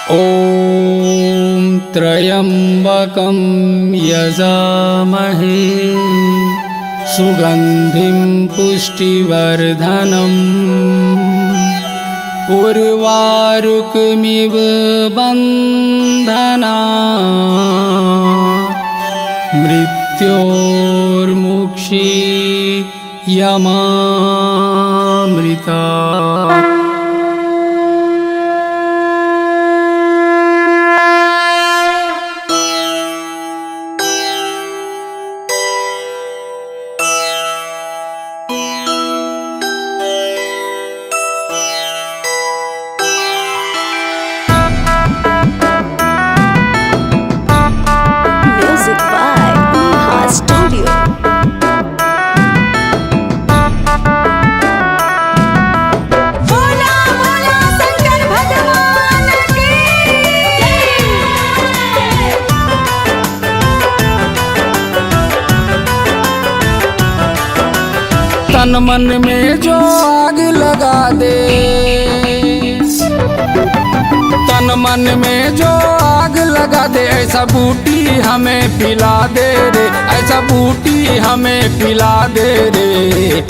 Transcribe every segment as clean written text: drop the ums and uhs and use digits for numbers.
ॐ त्र्यम्बकं यजामहे सुगन्धिं पुष्टिवर्धनम् उर्वारुकमिव बन्धनात् मृत्योर्मुक्षीयमामृतात्। तन मन में जो आग लगा दे, तन मन में जो आग लगा दे, ऐसा बूटी हमें पिला दे रे, ऐसा बूटी हमें पिला दे रे।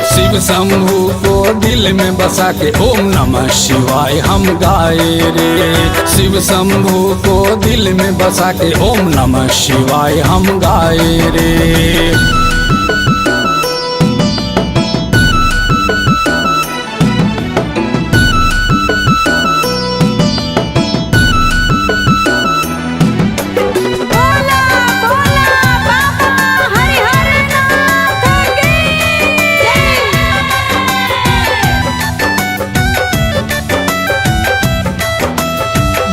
शिव शंभू को दिल में बसा के ओम नमः शिवाय हम गाए रे। शिव शंभू को दिल में बसा के ओम नमः शिवाय हम गाए रे।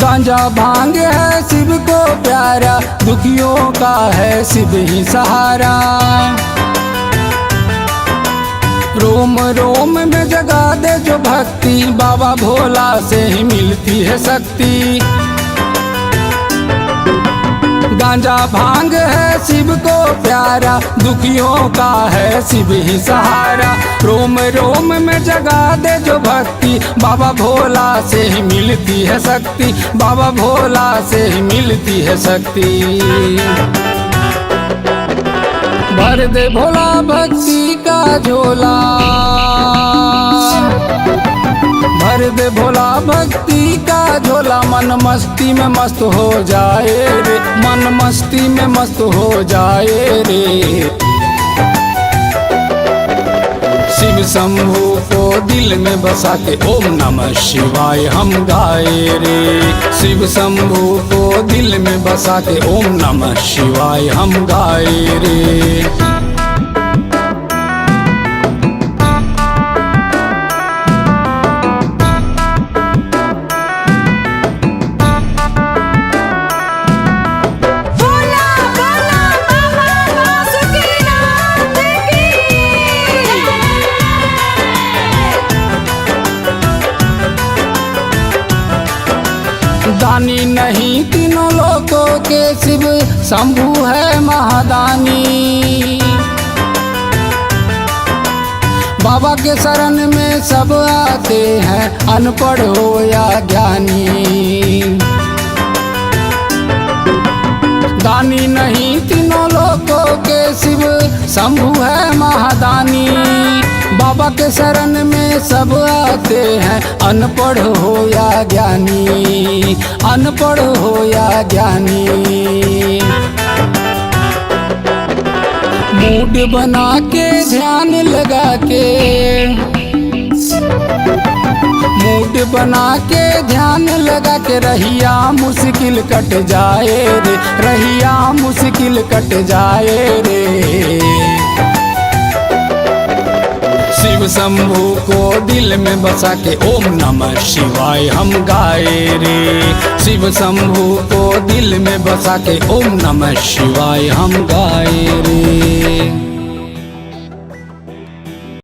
गांजा भांग है शिव को प्यारा, दुखियों का है शिव ही सहारा। रोम रोम में जगा दे जो भक्ति, बाबा भोला से ही मिलती है शक्ति। गांजा भांग है शिव को प्यारा, दुखियों का है शिव ही सहारा। रोम रोम में जगा दे जो भक्ति, बाबा भोला से ही मिलती है शक्ति, बाबा भोला से ही मिलती है शक्ति। भर दे भोला भक्ति का झोला, भर दे भोला भक्ति का झोला। मन मस्ती में मस्त हो जाए रे, मन मस्ती में मस्त हो जाए रे। शिव शंभू को दिल में बसा के ओम नमः शिवाय हम गाए रे। शिव शंभू को दिल में बसा के ओम नमः शिवाय हम गाए रे। दानी नहीं तीनों लोकों के शिव शंभू है महादानी। बाबा के शरण में सब आते हैं, अनपढ़ हो या ज्ञानी। दानी नहीं तीनों लोकों के शिव शंभू है महादानी। बाबा के शरण में सब आते हैं, अनपढ़ हो या ज्ञानी, अनपढ़ हो या ज्ञानी। मूड बना के ध्यान लगा के, मूड बना के ध्यान लगा के, रहिया मुश्किल कट जाए रे, रहिया मुश्किल कट जाए रे। शिव शंभू को दिल में बसा के ओम नमः शिवाय हम गाए रे। शिव शंभू को दिल में बसा के ओम नमः शिवाय हम गाए रे।